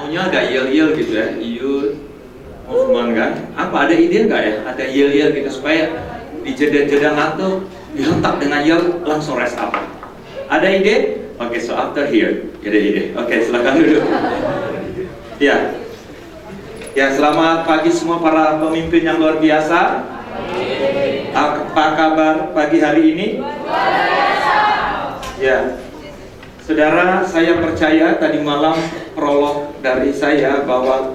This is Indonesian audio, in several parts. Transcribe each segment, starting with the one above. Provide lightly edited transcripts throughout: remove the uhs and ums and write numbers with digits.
maunya ada yel-yel gitu ya, youth movement kan. Apa ada ide nggak ya? Ada yel-yel gitu supaya di jeda-jeda ngantuk dihentak dengan yel langsung rest apa? Ada ide? Oke, so after here, ada ide. Oke, silakan dulu. Ya, ya selamat pagi semua para pemimpin yang luar biasa. Apa kabar pagi hari ini? Ya, saudara, saya percaya tadi malam prolog dari saya bahwa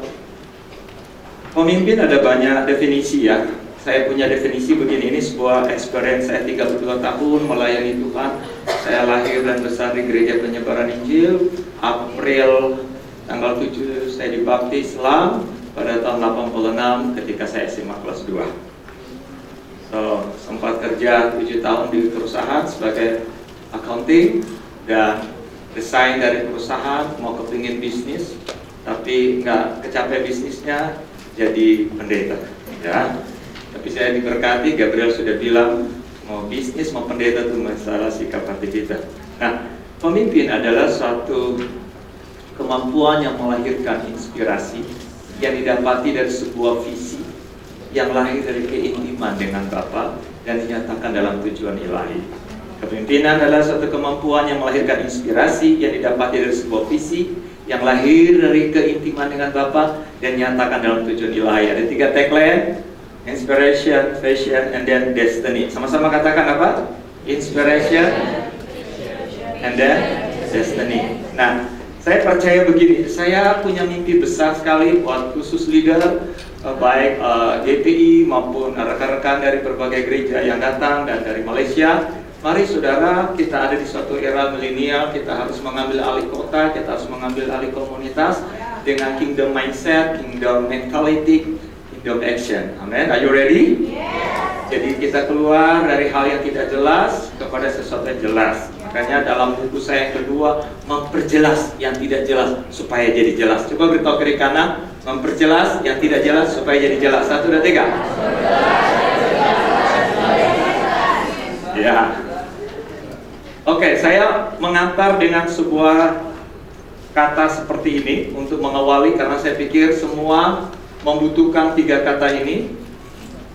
pemimpin ada banyak definisi ya. Saya punya definisi begini, ini sebuah experience saya 32 tahun melayani Tuhan. Saya lahir dan besar di Gereja Penyebaran Injil. April tanggal 7 saya dibaptis Islam pada tahun 86 ketika saya SMA kelas 2. So, sempat kerja 7 tahun di perusahaan sebagai accounting dan resign dari perusahaan, mau kepingin bisnis tapi nggak kecapai bisnisnya, jadi pendeta ya. Tapi saya diberkati, Gabriel sudah bilang mau bisnis mau pendeta itu masalah sikap hati kita. Nah, pemimpin adalah suatu kemampuan yang melahirkan inspirasi yang didapati dari sebuah visi yang lahir dari keintiman dengan Bapa dan dinyatakan dalam tujuan ilahi. Kepemimpinan adalah suatu kemampuan yang melahirkan inspirasi yang didapati dari sebuah visi yang lahir dari keintiman dengan Bapa dan dinyatakan dalam tujuan ilahi. Ada 3 tagline: inspiration, vision, and then destiny. Sama-sama katakan apa? Inspiration and then destiny. Nah, saya percaya begini, saya punya mimpi besar sekali buat khusus leader, baik GPI maupun rekan-rekan dari berbagai gereja yang datang dan dari Malaysia. Mari saudara, kita ada di suatu era milenial, kita harus mengambil alih kota, kita harus mengambil alih komunitas dengan kingdom mindset, kingdom mentality, kingdom action. Amen. Are you ready? Yes. Jadi kita keluar dari hal yang tidak jelas kepada sesuatu yang jelas. Makanya dalam buku saya yang kedua, memperjelas yang tidak jelas supaya jadi jelas. Coba beritahu kiri kanan, memperjelas yang tidak jelas supaya jadi jelas. 1, 2, 3. Ya. Oke, saya mengantar dengan sebuah kata seperti ini untuk mengawali, karena saya pikir semua membutuhkan 3 kata ini.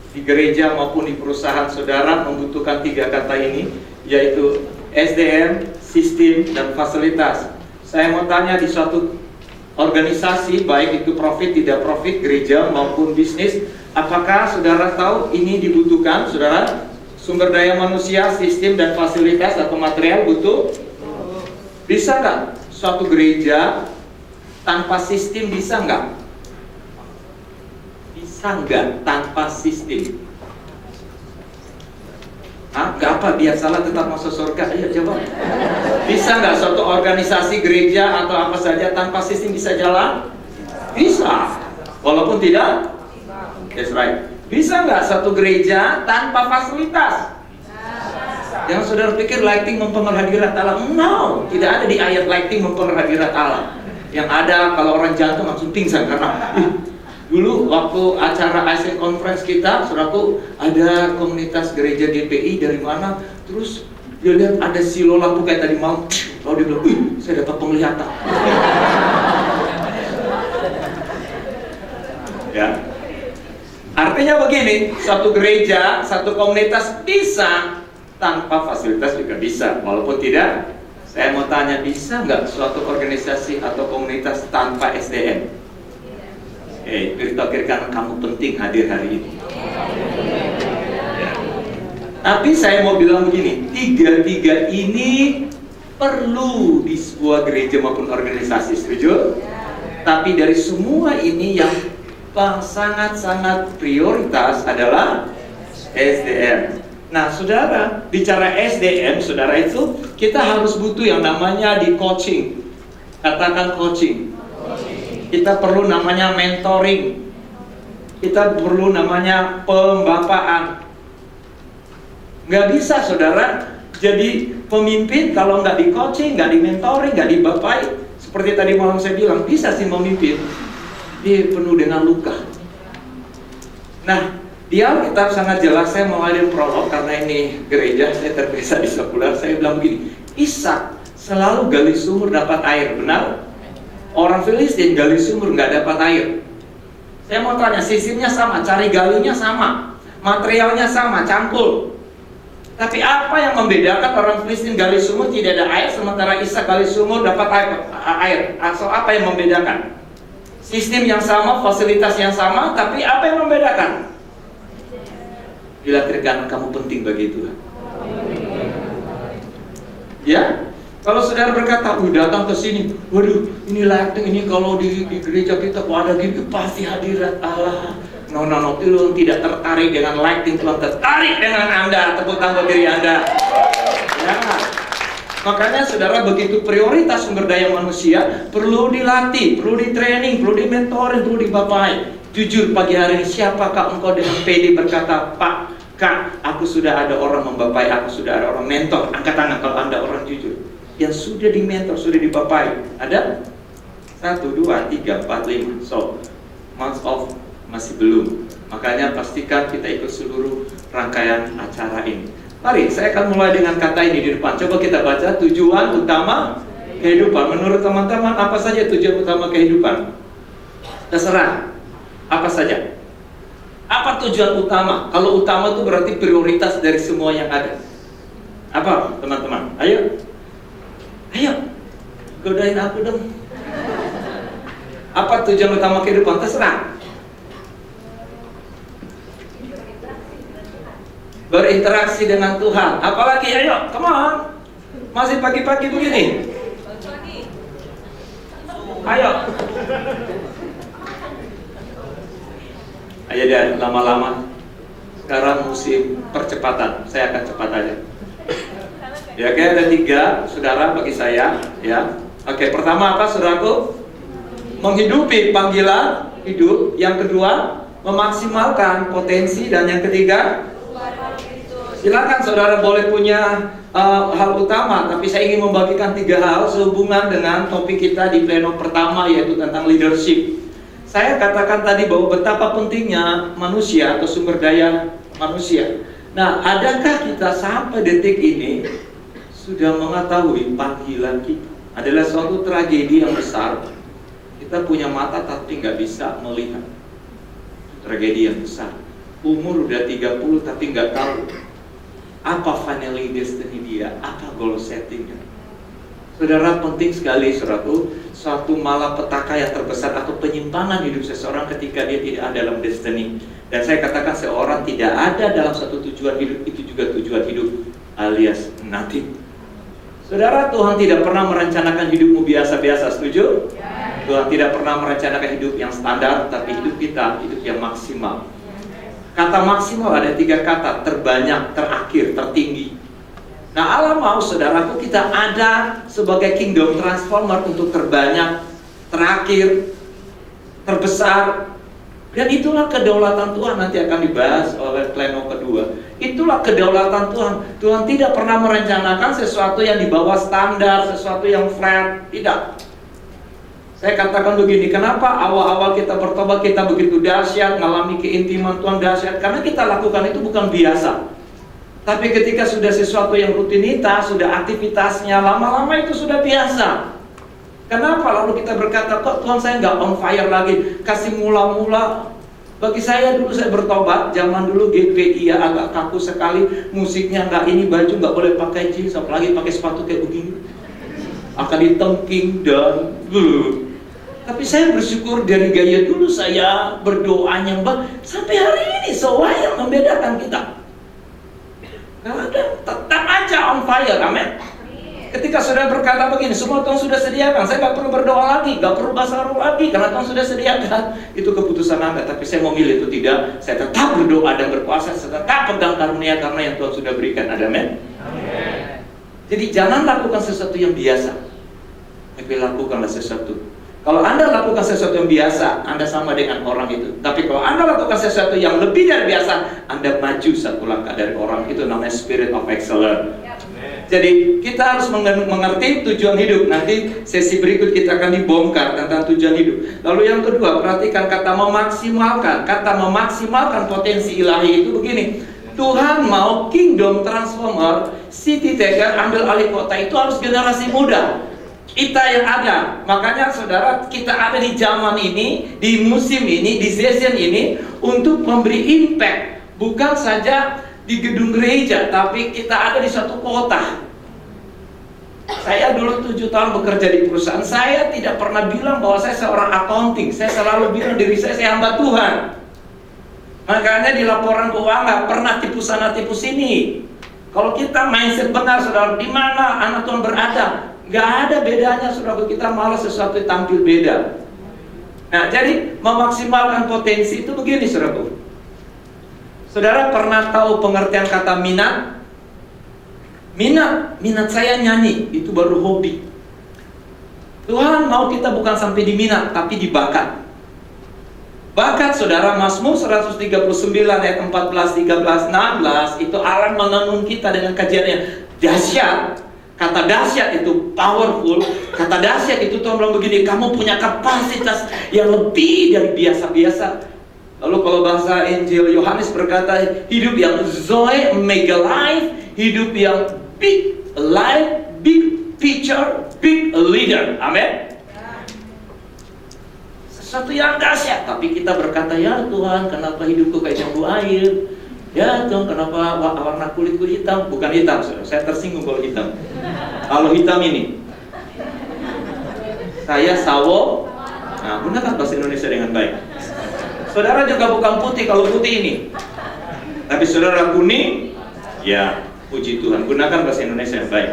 Di gereja maupun di perusahaan saudara membutuhkan 3 kata ini, yaitu SDM, sistem, dan fasilitas. Saya mau tanya, di suatu organisasi, baik itu profit, tidak profit, gereja maupun bisnis, apakah saudara tahu ini dibutuhkan, saudara? Sumber daya manusia, sistem, dan fasilitas atau material butuh? Bisa nggak suatu gereja tanpa sistem? Bisa nggak? Bisa nggak tanpa sistem? Nggak apa, biasalah tetap masuk surga. Ayo coba. Bisa nggak suatu organisasi gereja atau apa saja tanpa sistem bisa jalan? Bisa. Walaupun tidak? That's right. Bisa nggak satu gereja tanpa fasilitas? Yang saudara pikir lighting mempengaruhi hadirat Allah? No, tidak ada di ayat lighting mempengaruhi hadirat Allah. Yang ada kalau orang jantung langsung pingsan karena dulu waktu acara Asian Conference kita, saudaraku, ada komunitas gereja GPI dari mana, terus dia lihat ada silo lampu kayak tadi malam, lalu dia bilang, wih, saya dapat penglihatan. Ya. Artinya begini, satu gereja, satu komunitas bisa, tanpa fasilitas juga bisa. Walaupun tidak, saya mau tanya, bisa nggak suatu organisasi atau komunitas tanpa SDM? Beritahu kiri kanan, kamu penting hadir hari ini. Ya. Tapi saya mau bilang begini, 3 ini perlu di sebuah gereja maupun organisasi, setuju? Tapi dari semua ini yang sangat-sangat prioritas adalah SDM. Nah, saudara, bicara SDM, saudara, itu kita harus butuh yang namanya di coaching. Katakan coaching. Kita perlu namanya mentoring. Kita perlu namanya pembapaan. Nggak bisa, saudara, jadi pemimpin kalau nggak di coaching, nggak di mentoring, nggak dibapai. Seperti tadi malam saya bilang, bisa sih memimpin, dia penuh dengan luka. Nah, di Alkitab sangat jelas, saya mau ada prolog karena ini gereja, saya terbiasa di sekuler. Saya bilang begini, Ishak selalu gali sumur dapat air, benar? Orang Filistin gali sumur nggak dapat air. Saya mau tanya, sistemnya sama, cari galinya sama, materialnya sama, cangkul. Tapi apa yang membedakan orang Filistin gali sumur tidak ada air, sementara Ishak gali sumur dapat air? Atau apa yang membedakan? Sistem yang sama, fasilitas yang sama, tapi apa yang membedakan? Bila kiratan kamu penting bagi Tuhan. Ya, kalau saudara berkata, datang ke sini, waduh, ini lighting, ini kalau di gereja kita kok ada gini, pasti hadirat Allah. No, Tuhan tidak tertarik dengan lighting, Tuhan tertarik dengan Anda. Tepuk tangan diri Anda. Ya. Makanya saudara, begitu prioritas sumber daya manusia, perlu dilatih, perlu di-training, perlu di-mentoring, perlu dibapai. Jujur pagi hari ini, siapakah engkau dengan pede berkata, Pak, Kak, aku sudah ada orang membapai, aku sudah ada orang mentor. Angkat tangan kalau Anda orang jujur yang sudah di-mentor, sudah dibapai. Ada? 1, 2, 3, 4, 5. So, months of masih belum. Makanya pastikan kita ikut seluruh rangkaian acara ini. Mari, saya akan mulai dengan kata ini di depan. Coba kita baca tujuan utama kehidupan. Menurut teman-teman, apa saja tujuan utama kehidupan? Terserah. Apa saja? Apa tujuan utama? Kalau utama itu berarti prioritas dari semua yang ada. Apa, teman-teman? Ayo. Godain aku dong. Apa tujuan utama kehidupan? Terserah. Berinteraksi dengan Tuhan. Apalagi, ayo, come on. Masih pagi-pagi begini. Ayo. Ayo deh, lama-lama. Sekarang musim percepatan. Saya akan cepat aja. Ya, oke, ada 3 saudara bagi saya. Ya, oke. Pertama apa, saudaraku? Menghidupi panggilan hidup. Yang kedua, memaksimalkan potensi. Dan yang ketiga, silakan saudara boleh punya hal utama. Tapi saya ingin membagikan 3 hal sehubungan dengan topik kita di pleno pertama, yaitu tentang leadership. Saya katakan tadi bahwa betapa pentingnya manusia atau sumber daya manusia. Nah, adakah kita sampai detik ini sudah mengetahui panggilan kita? Adalah suatu tragedi yang besar. Kita punya mata tapi nggak bisa melihat. Tragedi yang besar. Umur udah 30 tapi nggak tahu apa finally destiny dia, apa goal settingnya. Saudara, penting sekali saudaraku, suatu malapetaka yang terbesar atau penyimpangan hidup seseorang ketika dia tidak ada dalam destiny. Dan saya katakan seorang tidak ada dalam satu tujuan hidup, itu juga tujuan hidup alias nothing. Saudara, Tuhan tidak pernah merencanakan hidupmu biasa-biasa, setuju? Tuhan tidak pernah merencanakan hidup yang standar, tapi hidup kita, hidup yang maksimal. Kata maksimal ada 3 kata, terbanyak, terakhir, tertinggi. Nah, Allah mau saudaraku kita ada sebagai kingdom transformer untuk terbanyak, terakhir, terbesar. Dan itulah kedaulatan Tuhan, nanti akan dibahas oleh pleno kedua. Itulah kedaulatan Tuhan. Tuhan tidak pernah merencanakan sesuatu yang di bawah standar, sesuatu yang flat, tidak. Saya katakan begini, kenapa awal-awal kita bertobat kita begitu dahsyat, mengalami keintiman Tuhan dahsyat? Karena kita lakukan itu bukan biasa. Tapi ketika sudah sesuatu yang rutinitas, sudah aktivitasnya, lama-lama itu sudah biasa. Kenapa? Lalu kita berkata, kok Tuhan saya nggak on fire lagi? Kasih mula-mula. Bagi saya dulu saya bertobat, zaman dulu GPI ya agak kaku sekali, musiknya nggak ini, baju nggak boleh pakai jeans, apalagi pakai sepatu kayak begini. Akan ditengking dan tapi saya bersyukur dari gaya dulu saya berdoanya sampai hari ini. Soal yang membedakan kita. Ada, tetap aja on fire, amin. Ketika saudara berkata begini, semua Tuhan sudah sediakan, saya nggak perlu berdoa lagi, nggak perlu bahasa roh lagi, karena Tuhan sudah sediakan. Itu keputusan Anda, tapi saya mau milih itu tidak. Saya tetap berdoa dan berpuasa, saya tetap pegang karunia karena yang Tuhan sudah berikan, amin. Jadi jangan lakukan sesuatu yang biasa, tapi lakukanlah sesuatu. Kalau Anda lakukan sesuatu yang biasa, Anda sama dengan orang itu. Tapi kalau Anda lakukan sesuatu yang lebih dari biasa, Anda maju 1 langkah dari orang. Itu namanya spirit of excellence. Jadi kita harus mengerti tujuan hidup. Nanti sesi berikut kita akan dibongkar tentang tujuan hidup. Lalu yang kedua, perhatikan kata memaksimalkan. Kata memaksimalkan potensi ilahi itu begini. Tuhan mau kingdom transformer, city taker, ambil alih kota itu harus generasi muda. kita yang ada. Makanya saudara, kita ada di zaman ini, di musim ini, di season ini untuk memberi impact. Bukan saja di gedung gereja, tapi kita ada di suatu kota. Saya dulu 7 tahun bekerja di perusahaan. Saya tidak pernah bilang bahwa saya seorang accounting. Saya selalu bilang diri saya hamba Tuhan. Makanya di laporan keuangan pernah tipu sana tipu sini. Kalau kita mindset benar, saudara, di mana anak Tuhan berada, nggak ada bedanya, saudara. Kita malah sesuatu yang tampil beda. Nah, jadi memaksimalkan potensi itu begini, saudara. Saudara pernah tahu pengertian kata minat? Minat saya nyanyi, itu baru hobi. Tuhan mau kita bukan sampai di minat, tapi di bakat. Bakat, saudara, Mazmur 139 ayat 14, 13, 16 itu Allah menenun kita dengan kajiannya. Dahsyat, kata dahsyat itu powerful. Kata dahsyat itu Tuhan bilang begini, kamu punya kapasitas yang lebih dari biasa-biasa. Lalu kalau bahasa Injil Yohanes berkata, hidup yang Zoe, mega life, hidup yang big life, big future, big leader. Amin. Sesuatu yang dahsyat. Tapi kita berkata, ya Tuhan, kenapa hidupku kayak jambu air? Ya Tuhan, kenapa warna kulitku hitam? Bukan hitam, saya tersinggung kalau hitam. Kalau hitam ini, saya sawo. Nah, gunakan bahasa Indonesia dengan baik. Saudara juga bukan putih, kalau putih ini. Tapi saudara kuning, ya puji Tuhan, gunakan bahasa Indonesia yang baik.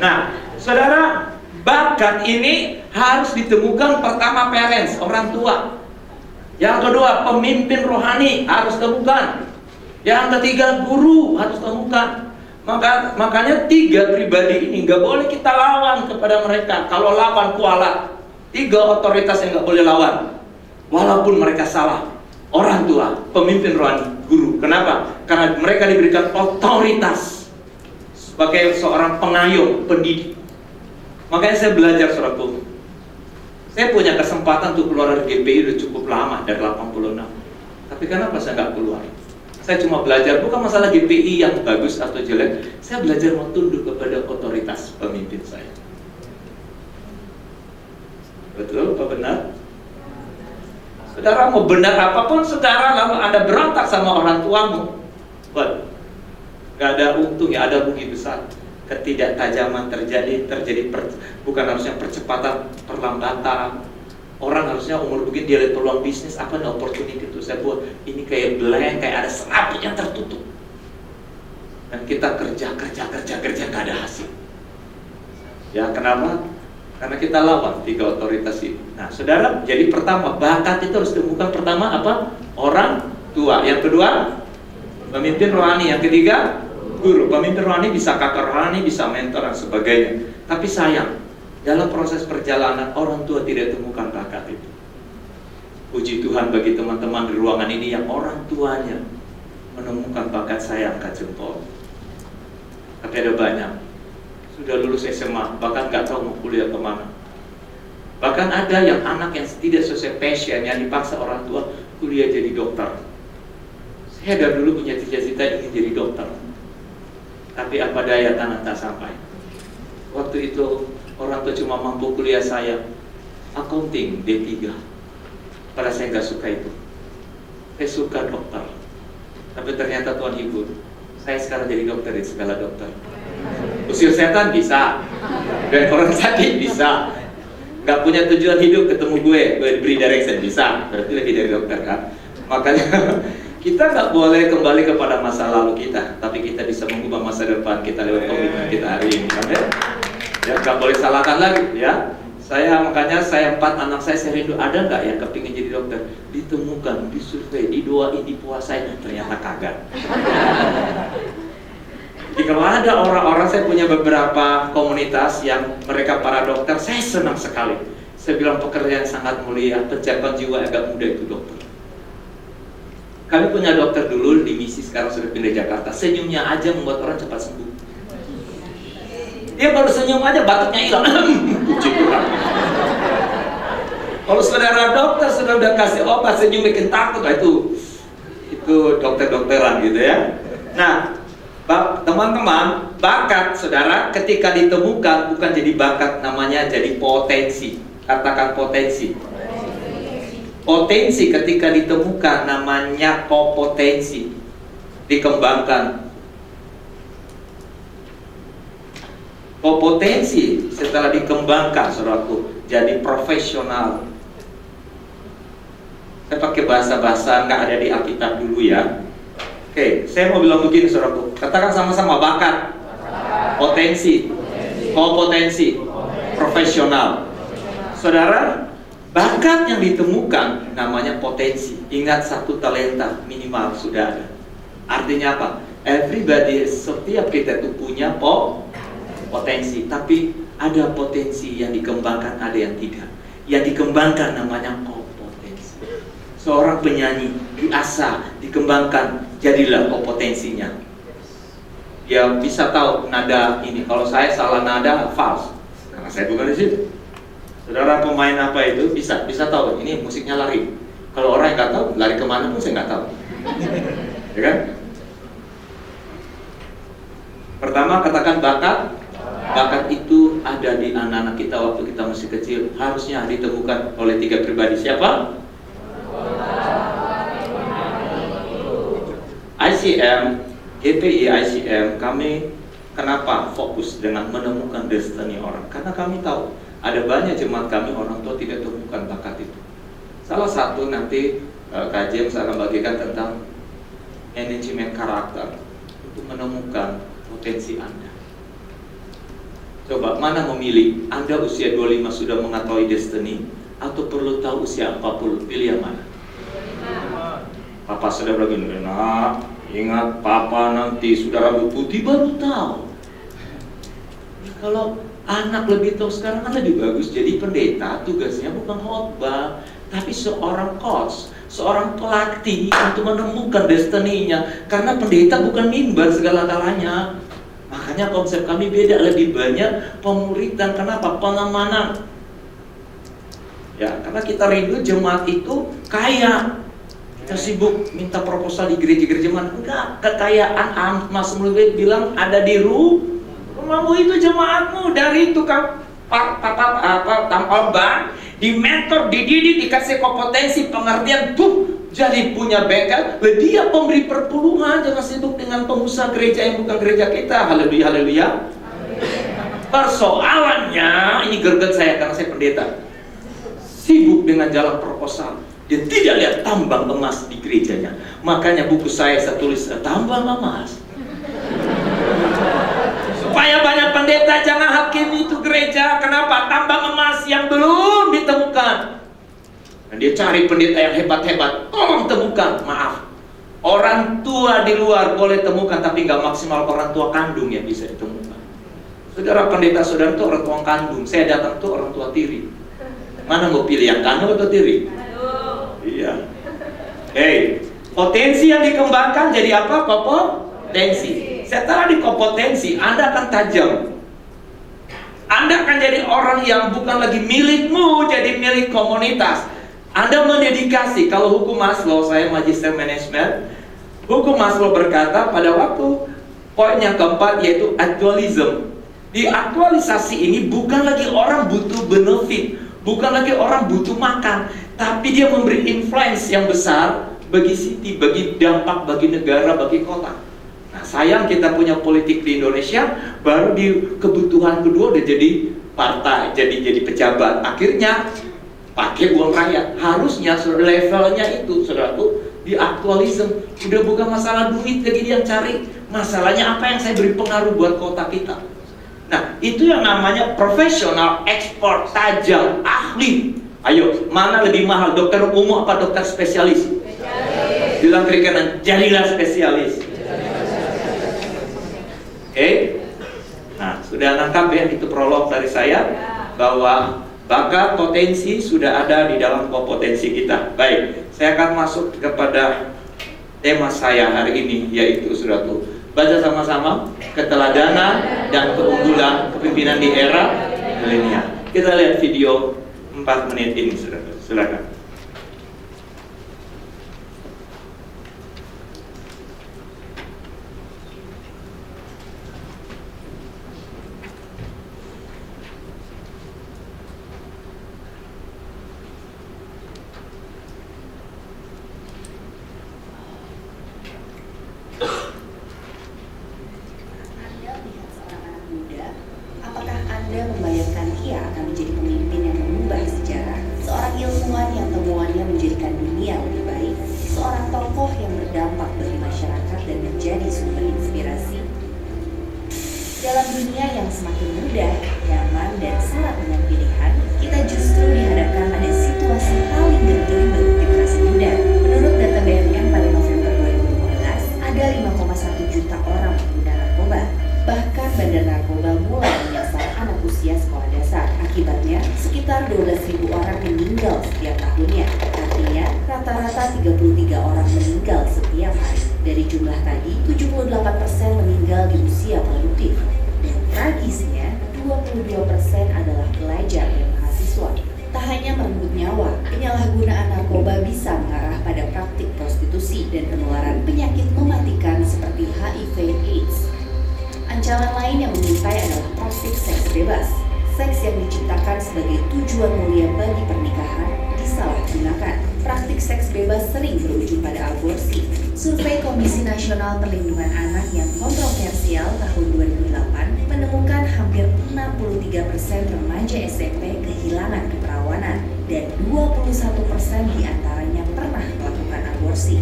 Nah, saudara, bakat ini harus ditemukan pertama parents, orang tua. Yang kedua, pemimpin rohani harus temukan. Yang ketiga, guru harus temukan. Makanya 3 pribadi ini nggak boleh kita lawan kepada mereka. Kalau lawan kualat. 3 otoritas yang nggak boleh lawan. Walaupun mereka salah. Orang tua, pemimpin rohani, guru. Kenapa? Karena mereka diberikan otoritas sebagai seorang pengayom, pendidik. Makanya saya belajar, saudaraku. Saya punya kesempatan untuk keluar dari GPI udah cukup lama, dari 86. Tapi kenapa saya nggak keluar? Saya cuma belajar, bukan masalah GPI yang bagus atau jelek. Saya belajar mau tunduk kepada otoritas pemimpin saya. Betul apa benar? Saudara mau benar apapun saudara, lalu Anda berontak sama orang tuamu, gak ada untung, ya ada rugi besar. Ketidaktajaman terjadi bukan harusnya percepatan, perlambatan. Orang harusnya umur begini dia lihat peluang bisnis, apa nih opportunity itu saya buat. Ini kayak blank, kayak ada serabut yang tertutup. Dan kita kerja gak ada hasil. Ya kenapa? Karena kita lawan 3 otoritas itu. Nah, saudara, jadi pertama, bakat itu harus ditemukan pertama apa? Orang tua. Yang kedua, pemimpin rohani. Yang ketiga, guru. Pemimpin rohani bisa kakak rohani, bisa mentor dan sebagainya. Tapi sayang, dalam proses perjalanan orang tua tidak temukan bakat itu. Puji Tuhan bagi teman-teman di ruangan ini yang orang tuanya menemukan bakat, saya angkat jempol. Tapi ada banyak sudah lulus SMA, bahkan nggak tahu mau kuliah kemana. Bahkan ada yang anak yang tidak sesuai passion, yang dipaksa orang tua kuliah jadi dokter. Saya dari dulu punya cita-cita ingin jadi dokter, tapi apa daya tangan tak sampai. Waktu itu orang tua cuma mampu kuliah saya accounting D3. Pada saya nggak suka itu. Saya suka dokter. Tapi ternyata Tuhan hibur. Saya sekarang jadi dokter di segala dokter. Usir setan bisa, dan orang sakit bisa. Nggak punya tujuan hidup ketemu gue beri direction bisa. Berarti lebih dari dokter kan. Makanya kita nggak boleh kembali kepada masa lalu kita, tapi kita bisa mengubah masa depan kita lewat komitmen kita hari ini. Amin. Ya nggak boleh salahkan lagi ya. Makanya saya 4 anak saya rindu, ada nggak yang kepingin jadi dokter? Ditemukan, disurvei, didoain, dipuasain, ternyata kagak. Jadi kalau ada orang-orang, saya punya beberapa komunitas yang mereka para dokter, saya senang sekali. Saya bilang pekerjaan sangat mulia, pencapaian jiwa agak muda itu dokter. Kami punya dokter dulu di misi, sekarang sudah pindah Jakarta. Senyumnya aja membuat orang cepat sembuh. Dia baru senyum aja batuknya hilang. Puji Tuhan. Kalau saudara dokter sudah kasih obat senyum bikin takut, itu dokter-dokteran gitu ya. Nah, Teman-teman, bakat saudara ketika ditemukan bukan jadi bakat, namanya jadi potensi. Katakan potensi. Potensi ketika ditemukan namanya kompetensi. Dikembangkan. Kompetensi setelah dikembangkan, saudaraku, jadi profesional. Saya pakai bahasa-bahasa nggak ada di Alkitab dulu ya. Oke, saya mau bilang begini, saudaraku. Katakan sama-sama, bakat, potensi, kompetensi, profesional. Saudara, bakat yang ditemukan namanya potensi. Ingat, 1 talenta minimal sudah ada. Artinya apa? Everybody, setiap kita itu punya potensi. Tapi ada potensi yang dikembangkan, ada yang tidak. Yang dikembangkan namanya kompetensi. Seorang penyanyi diasah, dikembangkan, jadilah kompetensinya. Dia bisa tahu nada ini. Kalau saya salah nada, false, karena saya bukan di situ. Saudara pemain apa itu bisa tahu ini musiknya lari. Kalau orang yang nggak tahu, lari kemana pun saya nggak tahu. Ya kan? Pertama, katakan bakat. Bakat itu ada di anak-anak kita waktu kita masih kecil. Harusnya ditemukan oleh 3 pribadi. Siapa? ICM, GPI ICM, kami kenapa fokus dengan menemukan destiny orang? Karena kami tahu ada banyak jemaat kami orang tua tidak temukan bakat itu. Salah satu nanti Kak James akan bagikan tentang manajemen karakter untuk menemukan potensi Anda. Coba, mana memilih? Anda usia 25 sudah mengetahui destiny atau perlu tahu usia 40? Pilih yang mana? Papa sudah begini, nah, ingat papa nanti sudah rambut putih baru tahu. Kalau anak lebih tahu sekarang kan lebih bagus. Jadi pendeta tugasnya bukan khotbah, tapi seorang coach, seorang pelatih untuk menemukan destiny-nya. Karena pendeta bukan mimbar segala-galanya. Makanya konsep kami beda, lebih banyak pemuridan. Kenapa? Pengamanan. Ya, karena kita rindu jemaat itu kaya. Kita sibuk minta proposal di gereja-gereja mana? Enggak, kekayaan Mas Mulwi bilang ada di rumahmu itu jemaatmu, dari tukang tampal ban, di mentor, dididik, dikasih kompetensi, pengertian, jadi punya bengkel. Dia pemberi perpuluhan, jangan sibuk dengan pengusaha gereja yang bukan gereja kita. Haleluya, haleluya. Persoalannya, ini gerget saya karena saya pendeta, sibuk dengan jalan proposal. Dia tidak lihat tambang emas di gerejanya. Makanya buku saya tulis tambang emas. Supaya banyak pendeta jangan hakimi itu gereja. Kenapa? Tambang emas yang belum ditemukan. Dan dia cari pendeta yang hebat-hebat. Tolong temukan. Maaf, orang tua di luar boleh temukan, tapi nggak maksimal orang tua kandung yang bisa ditemukan. Saudara pendeta, saudara itu orang tua kandung. Saya datang tuh orang tua tiri. Mana mau pilih, yang kandung atau tiri? Iya. Potensi yang dikembangkan jadi apa? Kompetensi. Setelah di kompetensi, Anda akan tajam. Anda akan jadi orang yang bukan lagi milikmu, jadi milik komunitas. Anda mendedikasi. Kalau hukum Maslow, saya magister manajemen. Hukum Maslow berkata pada waktu poin yang keempat yaitu aktualisme. Di aktualisasi ini bukan lagi orang butuh benefit, bukan lagi orang butuh makan, tapi dia memberi influence yang besar bagi city, bagi dampak, bagi negara, bagi kota. Nah, sayang kita punya politik di Indonesia, baru di kebutuhan kedua udah jadi partai, jadi pejabat. Akhirnya pakai uang rakyat. Harusnya levelnya itu, saudaraku, di aktualisme. Udah bukan masalah duit lagi yang cari. Masalahnya apa yang saya beri pengaruh buat kota kita. Nah, itu yang namanya profesional, ekspor, tajam, ahli. Ayo, mana lebih mahal, dokter umum apa dokter spesialis? Spesialis. Bilang kiri kanan, jadilah spesialis. Oke? Nah, sudah nangkap ya, itu prolog dari saya, bahwa bakat potensi sudah ada di dalam kompetensi kita. Baik, saya akan masuk kepada tema saya hari ini, yaitu saudaraku, baca sama-sama, keteladanan dan keunggulan kepemimpinan di era milenial. Kita lihat video 4 menit ini, saudara. Silakan. 12.000 orang meninggal setiap tahunnya. Artinya, rata-rata 33 orang meninggal setiap hari. Dari jumlah tadi, 78% meninggal di usia produktif. Dan tragisnya, 22% adalah pelajar dan mahasiswa. Tak hanya merenggut nyawa, penyalahgunaan narkoba bisa mengarah pada praktik prostitusi dan penularan penyakit mematikan seperti HIV/AIDS. Ancaman lain yang mengintai adalah praktik seks bebas. Seks yang diciptakan sebagai tujuan mulia bagi pernikahan disalahgunakan. Praktik seks bebas sering berujung pada aborsi. Survei Komisi Nasional Perlindungan Anak yang kontroversial tahun 2008 menemukan hampir 63% remaja SMP kehilangan keperawanan dan 21% diantaranya pernah melakukan aborsi.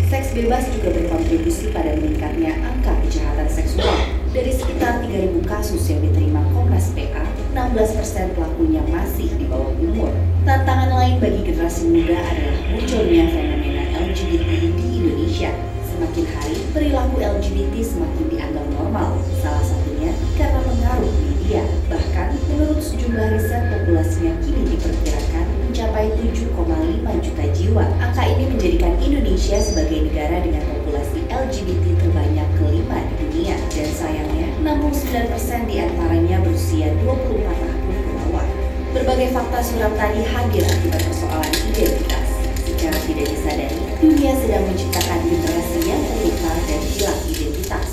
Seks bebas juga berkontribusi pada meningkatnya angka kejahatan seksual. Dari sekitar 3.000 kasus yang diterima Komnas PA, 16% pelakunya masih di bawah umur. Tantangan lain bagi generasi muda adalah munculnya fenomena LGBT di Indonesia. Semakin hari, perilaku LGBT semakin dianggap normal, salah satunya karena pengaruh media. Bahkan, menurut sejumlah riset, populasinya kini diperkirakan mencapai 7,5 juta jiwa. Angka ini menjadikan Indonesia sebagai negara dengan populasi LGBT terbanyak kelima di dunia. Dan sayangnya, 69% diantaranya berusia 24 tahun ke bawah. Berbagai fakta suram tadi hadir akibat persoalan identitas. Secara tidak disadari, dunia sedang menciptakan generasi yang terluka dan hilang identitas.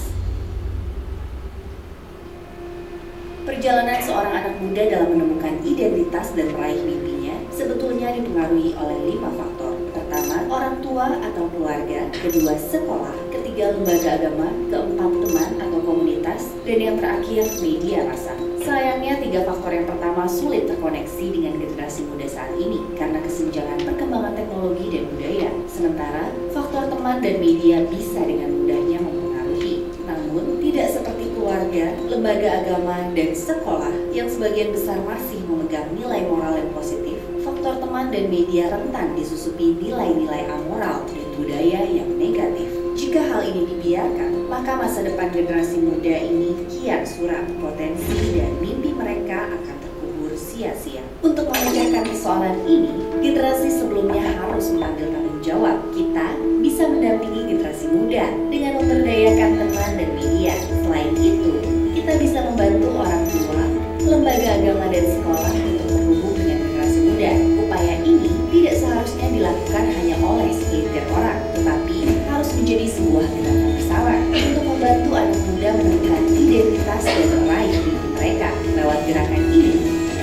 Perjalanan seorang anak muda dalam menemukan identitas dan meraih mimpinya sebetulnya dipengaruhi oleh 5 faktor. Pertama, orang tua atau keluarga. Kedua, sekolah. Ketiga, lembaga agama. Keempat, teman atau komunitas. Dan yang terakhir, media massa. Sayangnya, 3 faktor yang pertama sulit terkoneksi dengan generasi muda saat ini karena kesenjangan perkembangan teknologi dan budaya. Sementara, faktor teman dan media bisa dengan mudahnya mempengaruhi. Namun, tidak seperti keluarga, lembaga agama, dan sekolah yang sebagian besar masih memegang nilai moral yang positif. Faktor teman dan media rentan disusupi nilai-nilai amoral dan budaya yang negatif. Jika hal ini dibiarkan, maka masa depan generasi muda ini kian suram. Potensi dan mimpi mereka akan terkubur sia-sia. Untuk memecahkan persoalan ini, generasi sebelumnya harus mengambil tanggung jawab. Kita bisa mendampingi generasi muda dengan memberdayakan teman dan media. Selain itu, kita bisa membantu orang tua, lembaga agama dan sekolah untuk terhubung dengan generasi muda. Upaya ini tidak seharusnya dilakukan hanya oleh segelintir orang, tetapi harus menjadi sebuah gerakan bersama untuk membantu anak muda menemukan identitas dan meraih mimpi mereka. Lewat gerakan ini,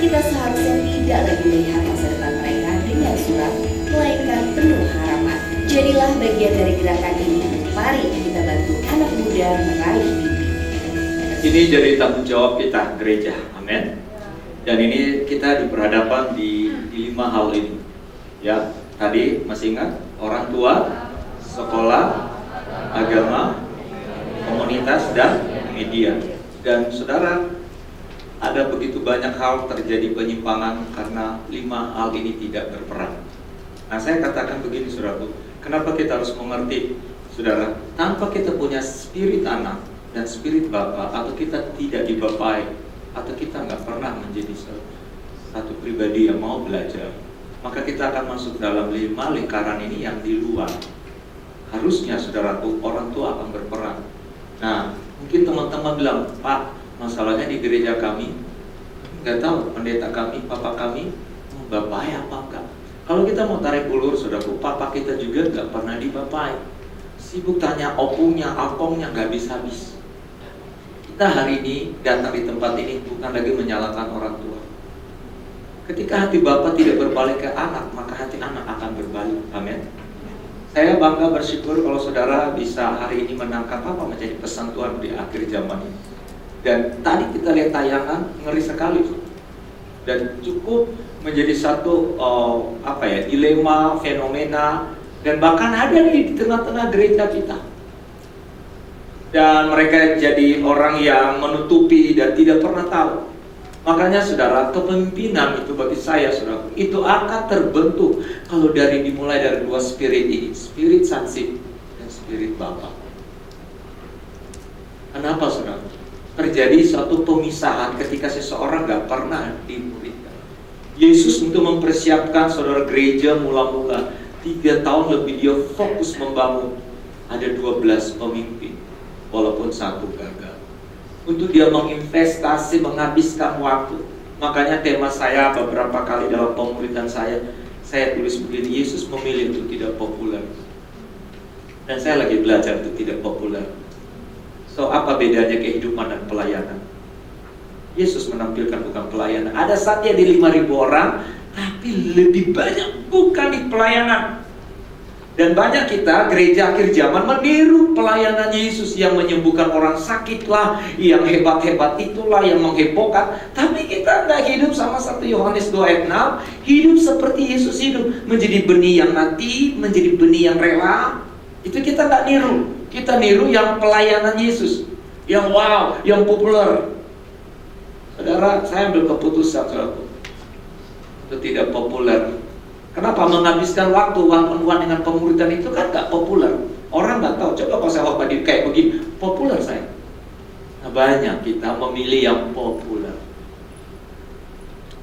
kita seharusnya tidak lagi melihat masa depan mereka dengan suram, melainkan penuh harapan. Jadilah bagian dari gerakan ini. Mari kita bantu anak muda meraih mimpi. Ini jadi tanggung jawab kita gereja, amin. Dan ini kita diperhadapkan di 5 hal ini. Ya, tadi masih ingat orang tua, sekolah, agama, komunitas, dan media. Dan saudara, ada begitu banyak hal terjadi penyimpangan karena 5 hal ini tidak berperan. Nah, saya katakan begini saudaraku, kenapa kita harus mengerti, saudara, tanpa kita punya spirit anak dan spirit bapak, atau kita tidak dibapai, atau kita nggak pernah menjadi satu pribadi yang mau belajar, maka kita akan masuk dalam 5 lingkaran ini yang di luar. Harusnya saudaraku, orang tua akan berperan. Nah, mungkin teman-teman bilang, Pak, masalahnya di gereja kami nggak tahu pendeta kami, papa kami bapai apa enggak. Kalau kita mau tarik ulur, saudaraku, papa kita juga nggak pernah dibapai. Sibuk tanya opungnya, apongnya, nggak habis-habis. Kita hari ini datang di tempat ini bukan lagi menyalahkan orang tua. Ketika hati bapak tidak berbalik ke anak, maka hati anak akan berbalik. Amin. Saya bangga bersyukur kalau saudara bisa hari ini menangkap apa menjadi pesan Tuhan di akhir zaman ini. Dan tadi kita lihat tayangan, ngeri sekali. Dan cukup menjadi satu dilema, fenomena, dan bahkan ada di tengah-tengah gereja kita. Dan mereka jadi orang yang menutupi dan tidak pernah tahu. Makanya saudara, kepemimpinan itu bagi saya saudara, itu akan terbentuk kalau dimulai dari 2 spirit ini, spirit sonship dan spirit Bapa. Kenapa saudara? Terjadi suatu pemisahan ketika seseorang gak pernah dimuridkan. Yesus untuk mempersiapkan saudara gereja mula-mula 3 tahun lebih dia fokus membangun. Ada 12 pemimpin, walaupun satu gagal. Untuk dia menginvestasi, menghabiskan waktu. Makanya tema saya beberapa kali dalam pemuridan saya tulis begini, Yesus memilih untuk tidak populer. Dan saya lagi belajar untuk tidak populer. So, apa bedanya kehidupan dan pelayanan? Yesus menampilkan bukan pelayanan. Ada saatnya di 5.000 orang, tapi lebih banyak bukan di pelayanan. Dan banyak kita gereja akhir zaman meniru pelayanan Yesus yang menyembuhkan orang sakit lah, yang hebat-hebat itulah, yang menghebohkan. Tapi kita nggak hidup sama 1 Yohanes 2 ayat 6, hidup seperti Yesus hidup, menjadi benih yang mati, menjadi benih yang rela. Itu kita nggak niru. Kita niru yang pelayanan Yesus, yang wow, yang populer. Saudara, saya ambil keputusan saudara, untuk tidak populer. Kenapa? Menghabiskan waktu one-on-one dengan pemuridan itu kan gak populer. Orang gak tahu. Coba kalau saya khotbah kayak begini, populer saya. Nah, banyak kita memilih yang populer.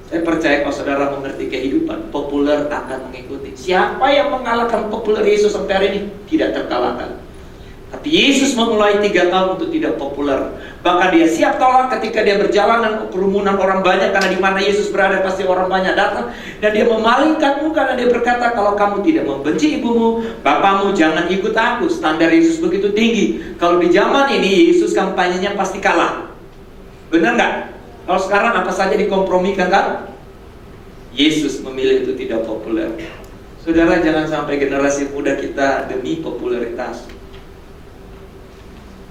Saya percaya kalau saudara mengerti kehidupan, populer akan mengikuti. Siapa yang mengalahkan populer Yesus sampai hari ini? Tidak terkalahkan. Tapi Yesus memulai 3 tahun untuk tidak populer. Bahkan dia siap tolak ketika dia berjalan dan kerumunan orang banyak, karena di mana Yesus berada pasti orang banyak datang. Dan dia memalingkan muka dan dia berkata, kalau kamu tidak membenci ibumu, bapamu, jangan ikut aku. Standar Yesus begitu tinggi. Kalau di zaman ini Yesus kampanyenya pasti kalah. Benar nggak? Kalau sekarang apa saja dikompromikan kan? Yesus memilih itu tidak populer. Saudara, jangan sampai generasi muda kita demi popularitas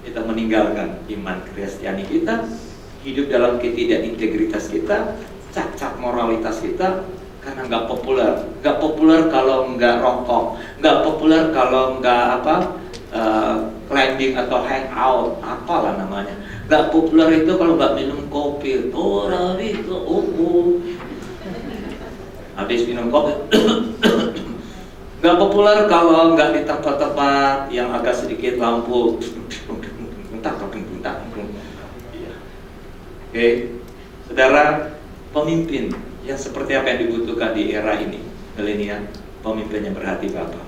kita meninggalkan iman Kristiani kita, hidup dalam ketidakintegritas kita, cacat moralitas kita, karena nggak populer. Nggak populer kalau nggak rokok, nggak populer kalau nggak climbing atau hangout, apalah namanya. Nggak populer itu kalau nggak minum kopi. Habis minum kopi. Nggak populer kalau nggak di tempat-tempat yang agak sedikit lampu. Oke, saudara, pemimpin yang seperti apa yang dibutuhkan di era ini, milenial, pemimpin yang berhati Bapa.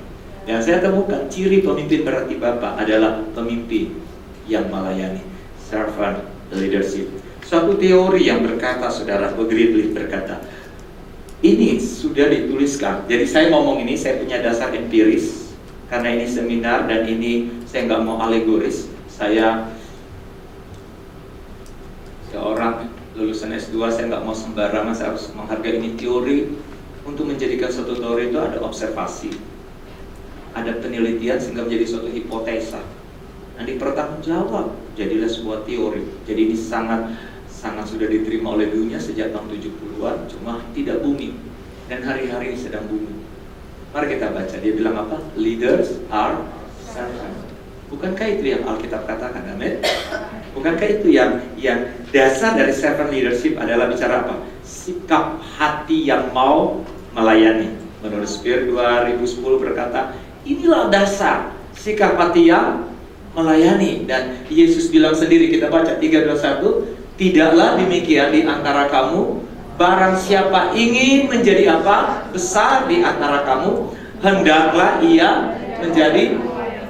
Dan saya temukan ciri pemimpin berhati Bapa adalah pemimpin yang melayani, servant leadership. Suatu teori yang berkata, saudara, Begridley berkata, ini sudah dituliskan. Jadi saya ngomong ini, saya punya dasar empiris, karena ini seminar dan ini saya nggak mau alegoris. Saya seorang lulusan S2, saya nggak mau sembarangan, saya harus menghargai ini teori. Untuk menjadikan suatu teori itu ada observasi, ada penelitian sehingga menjadi suatu hipotesa. Nah, dipertanggungjawab, jadilah sebuah teori. Jadi ini sangat sudah diterima oleh dunia sejak tahun 70-an, cuma tidak booming. Dan hari-hari ini sedang booming. Mari kita baca, dia bilang apa? Leaders are servants. Bukankah itu yang Alkitab katakan, amin? Bukankah itu yang dasar dari servant leadership adalah bicara apa? Sikap hati yang mau melayani. Menurut Spir 2010 berkata, inilah dasar sikap hati yang melayani. Dan Yesus bilang sendiri, kita baca 3:21, tidaklah demikian di antara kamu, barang siapa ingin menjadi apa? Besar di antara kamu, hendaklah ia menjadi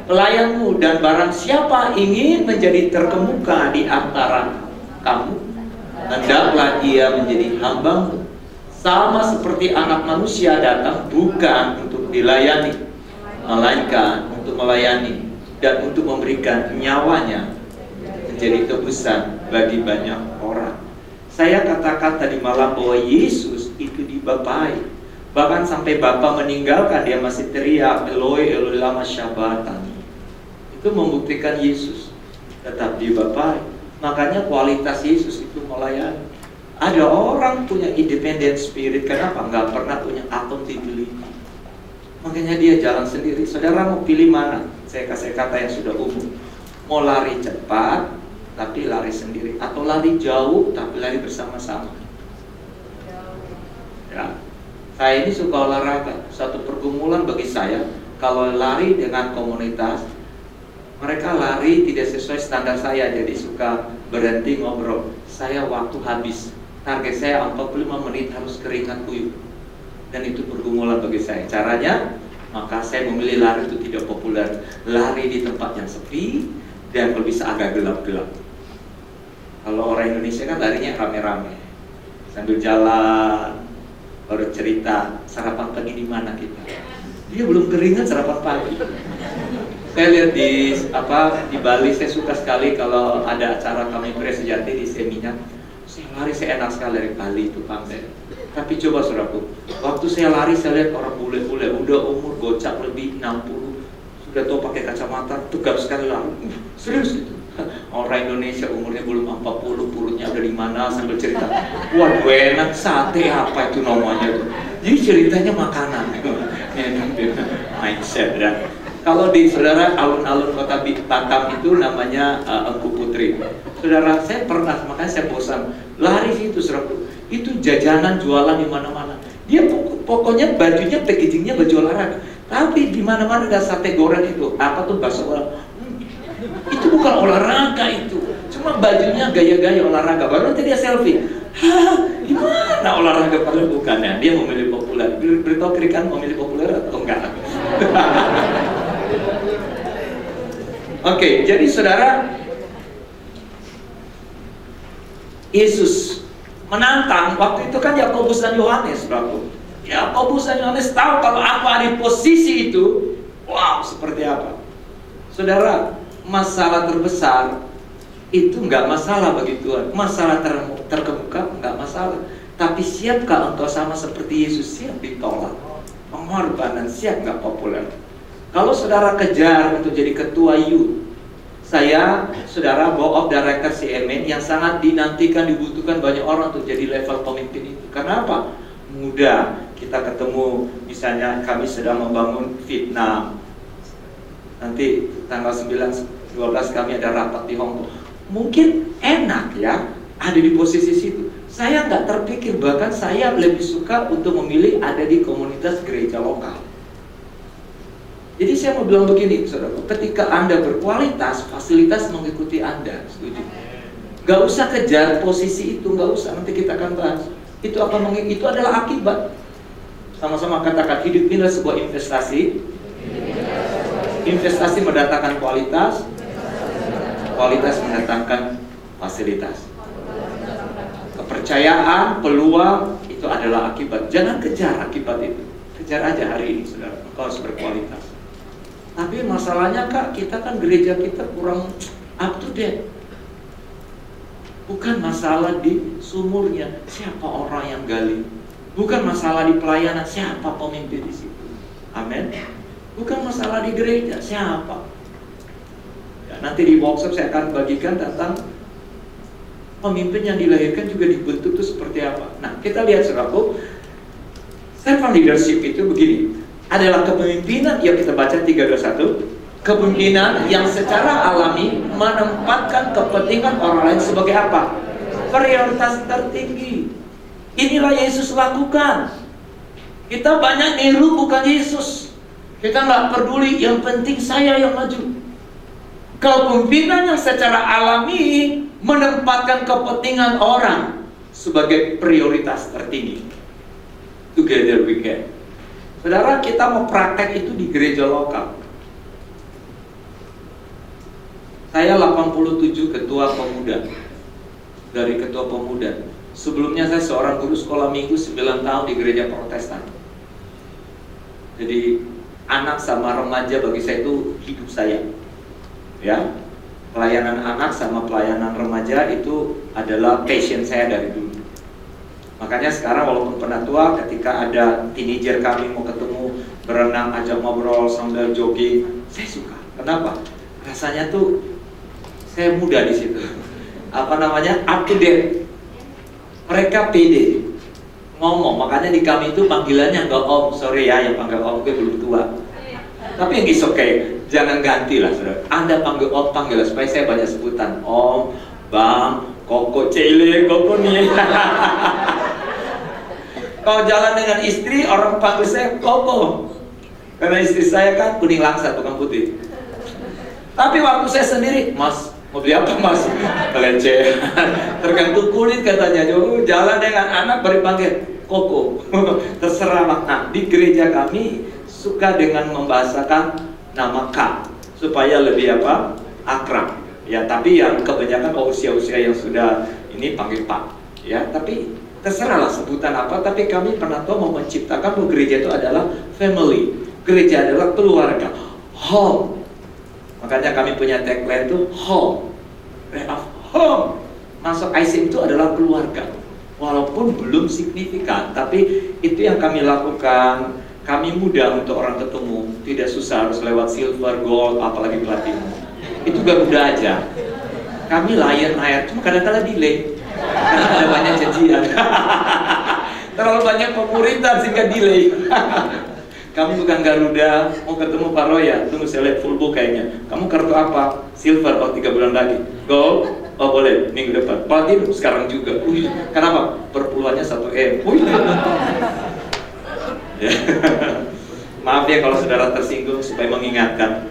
pelayanmu. Dan barang siapa ingin menjadi terkemuka di antara kamu, hendaklah ia menjadi hambamu. Sama seperti anak manusia datang bukan untuk dilayani, melainkan untuk melayani dan untuk memberikan nyawanya menjadi tebusan bagi banyak orang. Saya katakan tadi malam bahwa Yesus itu dibapai. Bahkan sampai Bapa meninggalkan, dia masih teriak, Eloi, Eloi lama sabachthani. Itu membuktikan Yesus tetap dibapai. Makanya kualitas Yesus itu melayani. Ada orang punya independent spirit, kenapa? Nggak pernah punya accountability. Makanya dia jalan sendiri. Saudara mau pilih mana? Saya kasih kata yang sudah umum. Mau lari cepat tapi lari sendiri, atau lari jauh tapi lari bersama-sama. Ya. Saya ini suka olahraga. Satu pergumulan bagi saya, kalau lari dengan komunitas, mereka lari tidak sesuai standar saya, jadi suka berhenti ngobrol. Saya waktu habis. target saya 45 menit harus keringat kuyup. Dan itu pergumulan bagi saya. Caranya, maka saya memilih lari itu tidak populer. Lari di tempat yang sepi dan kalau bisa agak gelap-gelap. Kalau orang Indonesia kan larinya rame-rame, sambil jalan, baru cerita sarapan pagi di mana kita. Dia belum keringat sarapan pagi. Saya lihat di Bali, saya suka sekali kalau ada acara kami Pria Sejati di Seminar. Saya lari, saya enak sekali dari Bali itu pantai. Tapi coba saudaraku, waktu saya lari saya lihat orang bule-bule udah umur gocap lebih 60, sudah tahu pakai kacamata, tegap sekali lari. Serius gitu. Orang Indonesia umurnya belum 40, perutnya udah di mana sambil cerita. Waduh enak, sate apa itu namanya tuh. Jadi ceritanya makanan. Mindset ya. Kalau di saudara alun-alun kota Batam itu namanya Engku Putri. Saudara, saya pernah, makanya saya bosan lari situ saudara. Itu jajanan jualan di mana-mana. Dia pokoknya bajunya packagingnya baju olahraga. Tapi di mana-mana ada sate goreng itu. Apa tuh bakso olahraga? Itu bukan olahraga itu. Cuma bajunya gaya-gaya olahraga. Baru nanti dia selfie. Hah, gimana olahraga padahal bukan ya? Dia memilih populer. Beritahu Krikan memilih populer atau enggak? Oke, jadi saudara, Yesus menantang waktu itu kan Yakobus dan Yohanes, bro. Yakobus dan Yohanes tahu kalau aku ada di posisi itu, wow, seperti apa. Saudara, masalah terbesar itu enggak masalah bagi Tuhan. Masalah terkemuka enggak masalah. Tapi siapkah engkau sama seperti Yesus? Siap ditolak, pengorbanan, siap enggak populer. Kalau saudara kejar untuk jadi ketua youth, saya, saudara, board of director CMN yang sangat dinantikan, dibutuhkan banyak orang untuk jadi level pemimpin itu. Karena apa? Mudah. Kita ketemu, misalnya kami sedang membangun Vietnam. Nanti tanggal 9-12 kami ada rapat di Hong Kong. Mungkin enak ya, ada di posisi situ. Saya nggak terpikir, bahkan saya lebih suka untuk memilih ada di komunitas gereja lokal. Jadi saya mau bilang begini, saudara, ketika Anda berkualitas, fasilitas mengikuti Anda, setuju? Gak usah kejar posisi itu, gak usah, nanti kita akan bahas. Itu adalah akibat. Sama-sama katakan, hidup ini adalah sebuah investasi. Investasi mendatangkan kualitas, kualitas mendatangkan fasilitas. Kepercayaan, peluang, itu adalah akibat. Jangan kejar akibat itu. Kejar aja hari ini, saudara, engkau harus berkualitas. Tapi masalahnya Kak, kita kan gereja kita kurang up to date. Bukan masalah di sumurnya, siapa orang yang gali. Bukan masalah di pelayanan, siapa pemimpin di situ. Amin. Bukan masalah di gereja, siapa. Ya, nanti di workshop saya akan bagikan tentang pemimpin yang dilahirkan juga dibentuk itu seperti apa. Nah, kita lihat saudaraku, servant leadership itu begini. Adalah kepemimpinan yang kita baca 321, kepemimpinan yang secara alami menempatkan kepentingan orang lain sebagai apa? Prioritas tertinggi. Inilah Yesus lakukan. Kita banyak niru bukan Yesus. Kita nggak peduli, yang penting saya yang maju. Kepemimpinan yang secara alami menempatkan kepentingan orang sebagai prioritas tertinggi. Together we can. Saudara, kita mau praktek itu di gereja lokal. Saya 87 ketua pemuda. Dari ketua pemuda. Sebelumnya saya seorang guru sekolah minggu 9 tahun di gereja Protestan. Jadi anak sama remaja bagi saya itu hidup saya. Ya, pelayanan anak sama pelayanan remaja itu adalah passion saya dari dulu. Makanya sekarang walaupun pernah tua, ketika ada teenager kami mau ketemu, berenang, ajak ngobrol sambil jogging, saya suka. Kenapa? Rasanya tuh saya muda di situ. Apa namanya? Up to date. Mereka pede ngomong, makanya di kami itu panggilannya enggak om, sorry ya yang panggil om, gue belum tua. Tapi yang oke, jangan ganti lah saudara. Anda panggil om, panggil lah, supaya saya banyak sebutan. Om, bang, koko, cile, koko nih. Kalau jalan dengan istri, orang panggil saya koko. Karena istri saya kan kuning langsat, bukan putih. Tapi waktu saya sendiri, mas, Mau beli apa mas? Pelecehan. Tergantung kulit katanya. Jalan dengan anak baru panggil koko. Terserah mak. Nah, di gereja kami suka dengan membahasakan nama Kak supaya lebih apa? Akrab. Ya, tapi yang kebanyakan usia-usia yang sudah ini panggil Pak. Ya, tapi terserahlah sebutan apa. Tapi kami pernah tahu mau menciptakan bahwa gereja itu adalah family. Gereja adalah keluarga. Home. Makanya kami punya tagline itu home, home. Masuk ICM itu adalah keluarga. Walaupun belum signifikan, tapi itu yang kami lakukan. Kami mudah untuk orang ketemu, tidak susah harus lewat silver, gold, apalagi platinum. Itu Garuda aja. Kami layar, cuma kadang-kadang delay karena ada banyak janjian. Terlalu banyak pemuritan sehingga delay. Kami bukan Garuda, mau ketemu Pak Roya, tunggu saya lihat full book kayaknya. Kamu kartu apa? Silver, 3 bulan lagi. Gold, boleh, minggu depan. Platinum, sekarang juga. Kenapa? Perpuluhannya 1M. Ya. Maaf ya kalau saudara tersinggung supaya mengingatkan.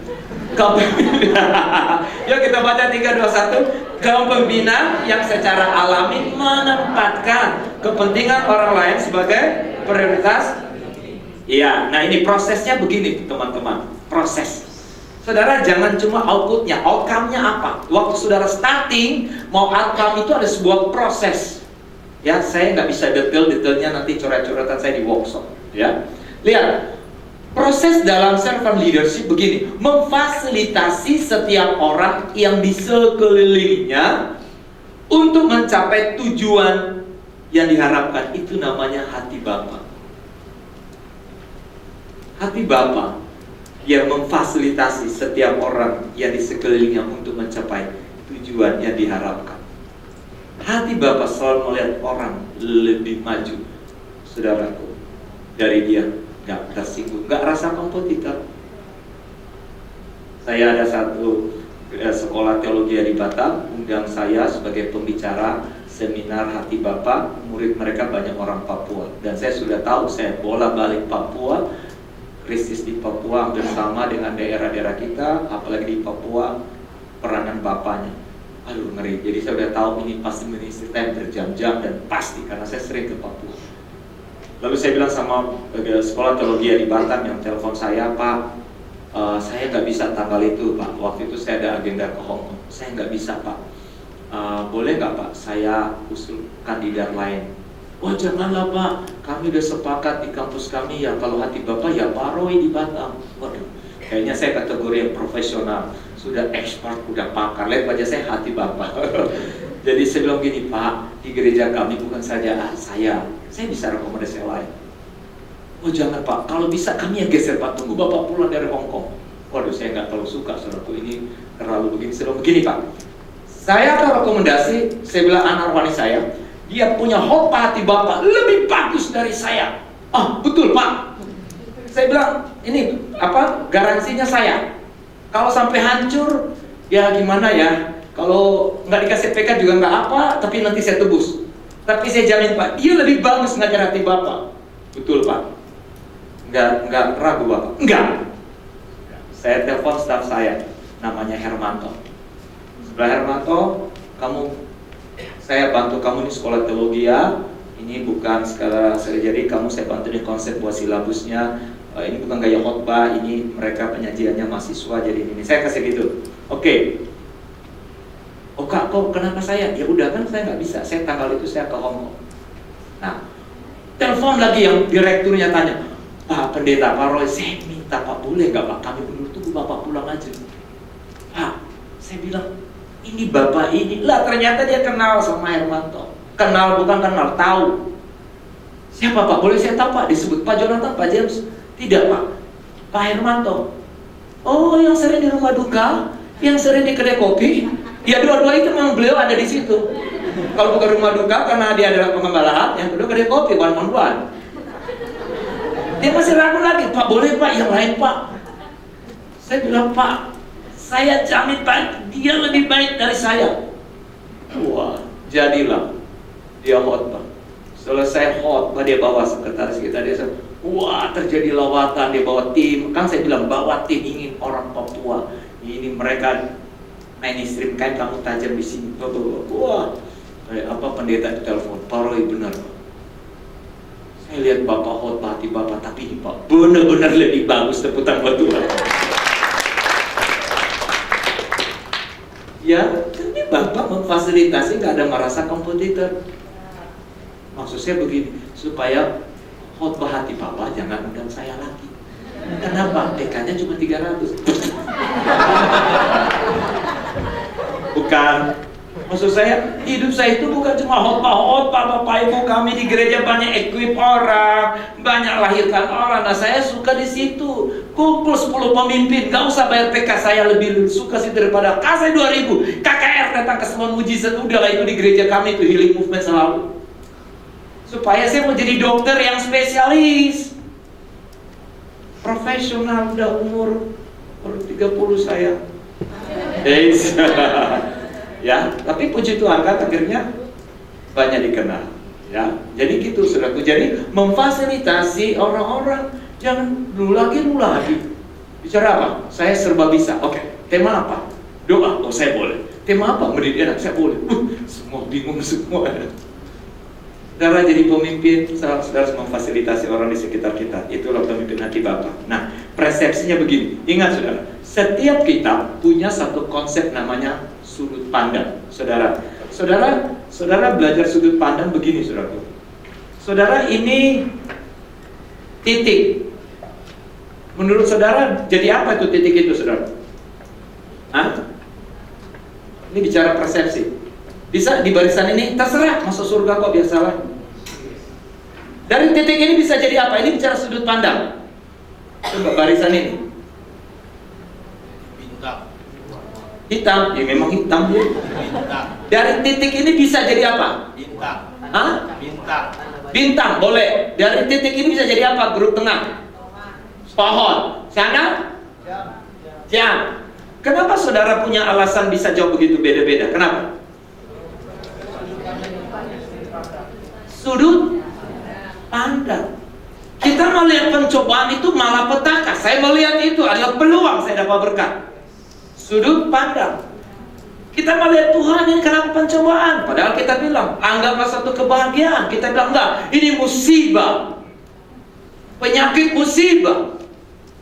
Yuk kita baca 3, 2, 1. Kaum pembina yang secara alami menempatkan kepentingan orang lain sebagai prioritas. Iya, nah ini prosesnya begini teman-teman. Proses. Saudara jangan cuma outputnya, outcome-nya apa? Waktu saudara starting, mau outcome itu ada sebuah proses. Ya, saya nggak bisa detailnya nanti coret-coretan saya di workshop. Ya, lihat. Proses dalam servant leadership begini, memfasilitasi setiap orang yang di sekelilingnya untuk mencapai tujuan yang diharapkan. Itu namanya hati Bapa. Hati Bapa yang memfasilitasi setiap orang yang di sekelilingnya untuk mencapai tujuan yang diharapkan. Hati Bapa selalu melihat orang lebih maju, saudaraku, dari dia. Gak tersinggung, gak rasa kompetitor. Saya ada satu sekolah teologi di Batam, undang saya sebagai pembicara seminar hati Bapa. Murid mereka banyak orang Papua, dan saya sudah tahu saya bola balik Papua. Krisis di Papua hampir sama dengan daerah-daerah kita, apalagi di Papua peranan Bapaknya. Aduh ngeri, jadi saya sudah tahu ini pasti ministry time berjam-jam dan pasti karena saya sering ke Papua. Lalu saya bilang sama sekolah teologi di Batam yang telepon saya, Pak, saya nggak bisa tanggal itu, Pak. Waktu itu saya ada agenda ke Hong Kong, saya nggak bisa, Pak. Boleh nggak, Pak? Saya usul kandidat lain. Wah janganlah, Pak. Kami udah sepakat di kampus kami ya. Kalau hati Bapak ya Pak Roy di Batam. Waduh, kayaknya saya kategori yang profesional, sudah expert, udah pakar. Lihat wajah saya hati Bapak. Jadi saya bilang gini, Pak, di gereja kami bukan saja saya bisa rekomendasi yang lain. Oh jangan Pak, kalau bisa kami yang geser Pak, tunggu Bapak pulang dari Hong Kong. Waduh, saya nggak terlalu suka saudaraku, ini terlalu begini. Saya bilang begini Pak, saya akan rekomendasi, saya bilang anak rohani saya, dia punya hope hati Bapak lebih bagus dari saya. Betul Pak. Saya bilang, ini apa garansinya saya. Kalau sampai hancur, ya gimana ya? Kalau nggak dikasih PK juga nggak apa, tapi nanti saya tebus. Tapi saya jamin Pak, dia lebih bagus ngajar hati Bapak. Betul Pak. Nggak ragu Bapak. Enggak. Saya telepon staf saya, namanya Hermanto. Sebelah Hermanto, saya bantu kamu di sekolah teologi ya. Ini bukan skala jadi kamu saya bantu di konsep buat silabusnya. Ini bukan gaya khotbah, ini mereka penyajiannya mahasiswa jadi ini. Saya kasih gitu. Oke. Oh Kak, kok kenapa saya? Ya udah kan saya nggak bisa. Saya tanggal itu saya ke Hong Kong. Nah, telepon lagi yang direkturnya tanya, Pak Pendeta Pak Roy, saya minta Pak boleh nggak Pak? Kami dulu tunggu Bapak pulang aja. Pak, saya bilang ini Bapak ini lah ternyata dia kenal sama Hermanto. Kenal bukan kenal, tahu. Siapa Pak? Boleh saya tahu Pak? Disebut Pak Jonathan, Pak James? Tidak Pak. Pak Hermanto. Oh, yang sering di rumah duka, yang sering di kedai kopi. Ya dua-dua itu memang beliau ada di situ. Kalau bukan rumah duka karena dia adalah pengembala, yang kedua kedai kopi, one-on-one. Dia masih ragu lagi, Pak boleh Pak, yang lain Pak. Saya bilang Pak, saya jamin Pak, dia lebih baik dari saya. Wah, jadilah dia khotbah. Selesai khotbah dia bawa sekretaris kita, dia bilang, wah terjadi lawatan, dia bawa tim. Kan saya bilang bawa tim, ingin orang Papua. Ini mereka mainstream kayak kamu tajam di sini. Wah, kayak apa pendeta di telepon, paroi benar Pak. Saya lihat Bapak khotbah hati Bapak, tapi ini Pak benar-benar lebih bagus, tepuk tangan buat Tuhan. Ya, ini Bapak memfasilitasi, nggak ada merasa kompetitor. Maksud saya begini, supaya khotbah hati Bapak jangan undang saya lagi. Kenapa? TK-nya cuma 300. Bukan. Maksud saya, hidup saya itu bukan cuma khotbah Bapak Ibu, kami di gereja banyak equip orang, banyak lahirkan orang. Nah, saya suka di situ. Kumpul 10 pemimpin, gak usah bayar PK, saya lebih suka sih daripada kasih 2000. KKR datang ke semua mujizat, udahlah itu di gereja kami itu healing movement selalu. Supaya saya mau jadi dokter yang spesialis, profesional, udah umur 30 saya. Ya, tapi puji Tuhan kan akhirnya banyak dikenal. Ya, jadi gitu saudaraku. Jadi memfasilitasi orang-orang, jangan lu lagi. Bicara apa? Saya serba bisa. Oke, tema apa? Doa. Oh, saya boleh. Tema apa? Mendidik anak. Saya boleh. Semua bingung semua. Saudara jadi pemimpin, saudara harus memfasilitasi orang di sekitar kita. Itulah pemimpin hati Bapa. Nah, persepsinya begini. Ingat saudara, setiap kita punya satu konsep namanya sudut pandang. Saudara belajar sudut pandang begini, saudaraku. Saudara, ini titik. Menurut saudara, jadi apa itu titik itu, saudara? Hah? Ini bicara persepsi. Bisa di barisan ini, terserah, masuk surga kok, biasalah. Dari titik ini bisa jadi apa? Ini bicara sudut pandang. Coba barisan ini. Hitam, ya memang hitam dia. Dari titik ini bisa jadi apa? Bintang. Hah? Bintang, boleh. Dari titik ini bisa jadi apa? Grup tengah. Pohon. Sana? Jam. Kenapa saudara punya alasan bisa jawab begitu beda-beda? Kenapa? Sudut pandang. Kita melihat pencobaan itu malah petaka. Saya melihat itu adalah peluang saya dapat berkat. Sudut pandang. Kita melihat Tuhan ini kenapa pencobaan? Padahal kita bilang, anggaplah satu kebahagiaan. Kita bilang, enggak, ini musibah. Penyakit musibah.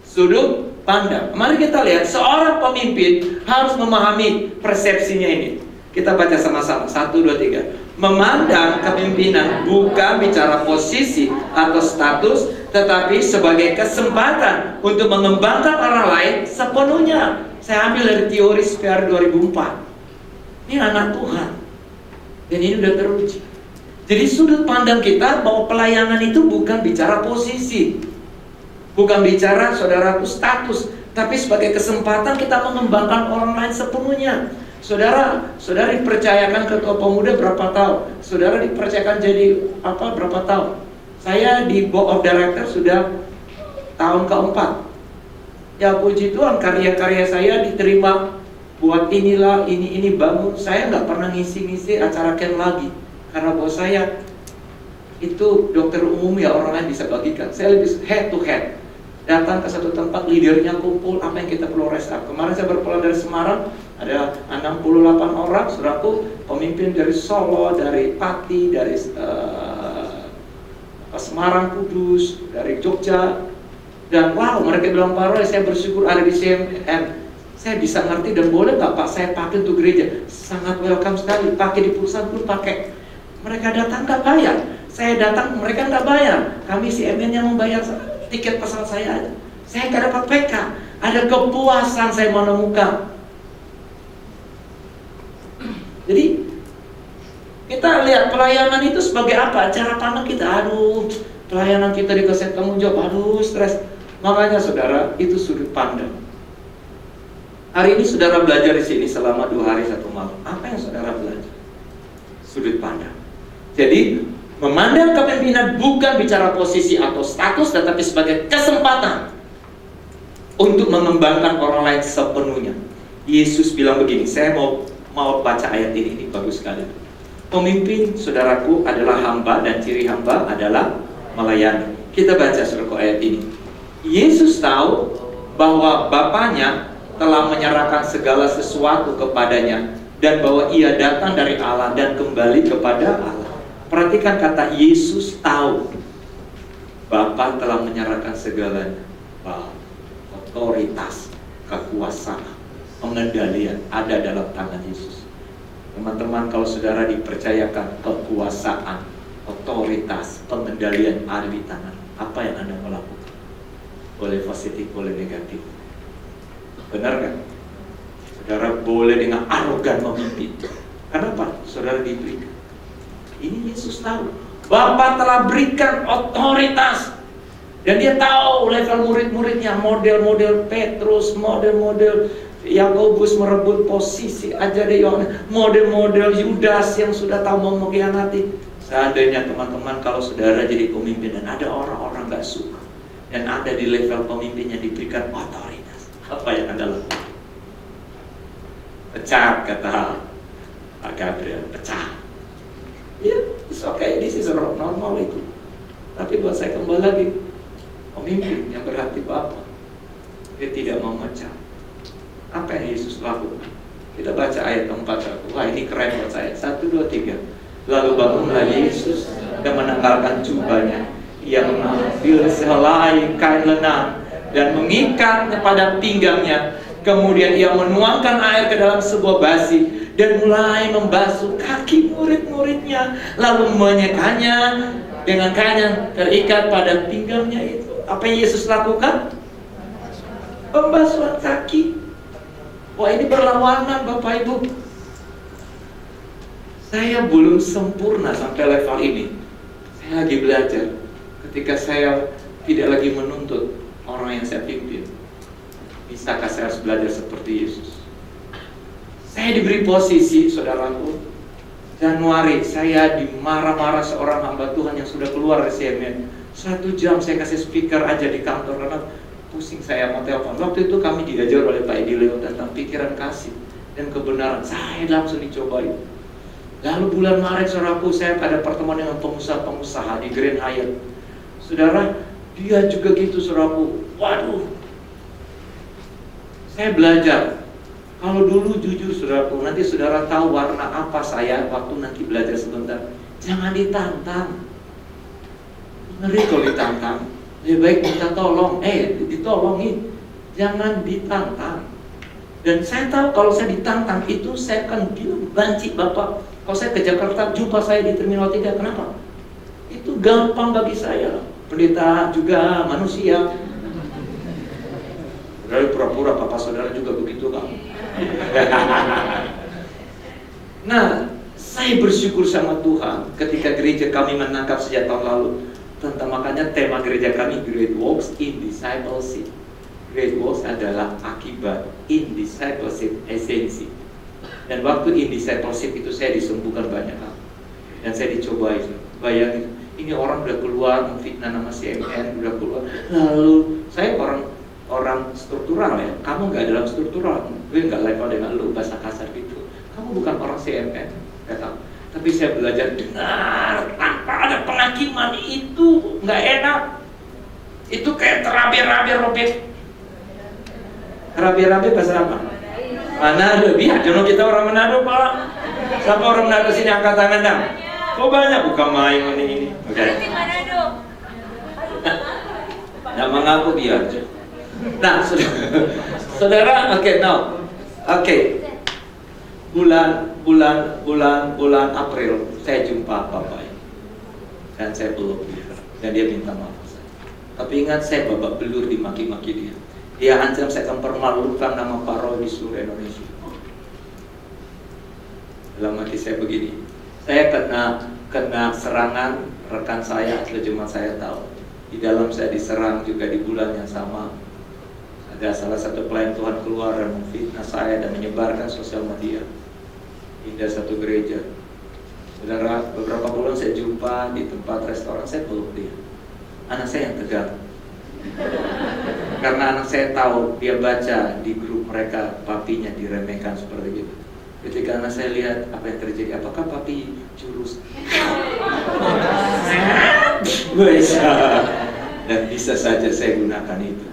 Sudut pandang. Mari kita lihat, seorang pemimpin harus memahami persepsinya ini. Kita baca sama-sama, 1, 2, 3. Memandang kepemimpinan bukan bicara posisi atau status, tetapi sebagai kesempatan untuk mengembangkan orang lain sepenuhnya. Saya ambil dari teori SPR 2004. Ini anak Tuhan, dan ini udah teruji. Jadi sudut pandang kita bahwa pelayanan itu bukan bicara posisi, bukan bicara saudaraku status, tapi sebagai kesempatan kita mengembangkan orang lain sepenuhnya. Saudara dipercayakan ketua pemuda berapa tahun? Saudara dipercayakan jadi apa berapa tahun? Saya di board of director sudah tahun keempat. Ya puji Tuhan, karya-karya saya diterima. Buat inilah, ini bangun. Saya nggak pernah ngisi-ngisi acara camp lagi, karena buat saya itu dokter umum ya, orang lain bisa bagikan. Saya lebih head to head. Datang ke satu tempat, leadernya kumpul, apa yang kita perlu rest up. Kemarin saya berpulang dari Semarang, ada 68 orang, saudaraku, pemimpin dari Solo, dari Pati, dari Semarang, Kudus, dari Jogja. Dan wow, mereka bilang, Pak Roy, saya bersyukur ada di CMM. Saya bisa ngerti dan boleh nggak Pak saya pakai untuk gereja? Sangat welcome sekali, pakai di perusahaan pun pakai. Mereka datang nggak bayar, saya datang mereka nggak bayar. Kami CMN yang membayar tiket pesawat saya aja. Saya nggak dapat PK, ada kepuasan saya menemukan. Jadi kita lihat pelayanan itu sebagai apa? Cara pandang kita, aduh, pelayanan kita dikasih tanggung jawab, aduh, stres. Makanya saudara, itu sudut pandang. Hari ini saudara belajar di sini selama 2 hari 1 malam. Apa yang saudara belajar? Sudut pandang. Jadi memandang kepemimpinan bukan bicara posisi atau status, tetapi sebagai kesempatan untuk mengembangkan orang lain sepenuhnya. Yesus bilang begini, saya mau baca ayat ini bagus sekali. Pemimpin saudaraku adalah hamba, dan ciri hamba adalah melayani. Kita baca saudaraku ayat ini. Yesus tahu bahwa Bapaknya telah menyerahkan segala sesuatu kepadanya, dan bahwa ia datang dari Allah dan kembali kepada Allah. Perhatikan kata Yesus tahu Bapa telah menyerahkan segalanya. Otoritas, kekuasaan, pengendalian ada dalam tangan Yesus. Teman-teman, kalau saudara dipercayakan kekuasaan, otoritas, pengendalian ada di tangan, apa yang Anda melakukan? Boleh positif, boleh negatif. Benar kan? Saudara boleh dengan arogan memimpin. Kenapa? Saudara diberikan. Ini Yesus tahu Bapa telah berikan otoritas, dan dia tahu level murid-muridnya, model-model Petrus, model-model Yakobus merebut posisi aja deh, model-model Yudas yang sudah tahu mau mengkhianati. Seandainya teman-teman kalau saudara jadi pemimpin dan ada orang-orang gak suka, dan ada di level pemimpinnya diberikan otoritas, apa yang Anda lakukan? Pecat, kata Pak Gabriel, pecat. Ya, it's okay, this is normal itu. Tapi buat saya kembali lagi, pemimpin yang berhati Bapa, dia tidak mau memecat. Apa yang Yesus lakukan? Kita baca ayat 4. Wah, ini keren buat saya. 1, 2, 3. Lalu bangunlah Yesus dan menanggalkan jubahnya. Ia mengambil sehelai kain lenang dan mengikatnya pada pinggangnya. Kemudian ia menuangkan air ke dalam sebuah basi dan mulai membasuh kaki murid-muridnya, lalu menyekanya dengan kain yang terikat pada pinggangnya itu. Apa yang Yesus lakukan? Pembasuhan kaki. Wah, ini berlawanan Bapak Ibu. Saya belum sempurna sampai level ini. Saya lagi belajar. Ketika saya tidak lagi menuntut orang yang saya pimpin, bisakah saya harus belajar seperti Yesus? Saya diberi posisi, saudaraku. Januari saya dimarah-marah seorang hamba Tuhan yang sudah keluar dari CNN. 1 jam saya kasih speaker aja di kantor karena pusing saya mau telepon. Waktu itu kami diajar oleh Pak Edi Leo tentang pikiran kasih dan kebenaran. Saya langsung dicobain. Lalu bulan Maret, saudaraku, saya pada pertemuan dengan pengusaha-pengusaha di Grand Hyatt. Saudara, dia juga gitu, saudaraku. Waduh, saya belajar. Kalau dulu jujur, saudaraku, nanti saudara tahu warna apa saya waktu nanti belajar sebentar. Jangan ditantang. Ngeri kalau ditantang. Lebih baik minta tolong, ditolongin. Jangan ditantang. Dan saya tahu kalau saya ditantang itu saya akan bilang, banci Bapak. Kalau saya ke Jakarta, jumpa saya di Terminal 3, kenapa? Itu gampang bagi saya. Pendeta juga manusia. Dari pura-pura papa saudara juga begitu kan. Nah, saya bersyukur sama Tuhan ketika gereja kami menangkap sejak tahun lalu. Tentang makanya tema gereja kami Great Works in Discipleship. Great Works adalah akibat, in Discipleship esensi. Dan waktu in Discipleship itu saya disembuhkan banyak hal. Dan saya dicobain. Bayangin, ini orang udah keluar memfitnah nama CNN, udah keluar. Lalu saya orang struktural ya. Kamu nggak dalam struktural, gue nggak level dengan lu, bahasa kasar gitu. Kamu bukan orang CNN, kata. Tapi saya belajar dengar tanpa ada penghakiman, itu nggak enak. Itu kayak terabi-rabi Robert. Terabi-rabi bahasa apa? Manado. Biar jono kita orang Manado Pak. Siapa orang Manado sini angkat tangan dong. Kok banyak bukan main ini. Oke. Nah, mengaku biar. Nah, saudara, oke. Bulan April saya jumpa Bapak ini. Dan saya peluk dia. Dan dia minta maaf saya. Tapi ingat, saya babak belur dimaki-maki dia. Dia ancam saya akan permalukan nama Pak Roy di seluruh Indonesia. Dalam hati saya begini, saya kena serangan rekan saya, asli jemaat saya tahu. Di dalam saya diserang juga di bulan yang sama. Ada salah satu pelayan Tuhan keluar dan memfitnah saya dan menyebarkan sosial media. Pindah satu gereja. Saudara, beberapa bulan saya jumpa di tempat restoran, saya peluk dia. Anak saya yang tegang. Karena anak saya tahu, dia baca di grup mereka, papinya diremehkan seperti itu. Ketika anak saya lihat apa yang terjadi, apakah papi jurus? Dan bisa saja saya gunakan itu.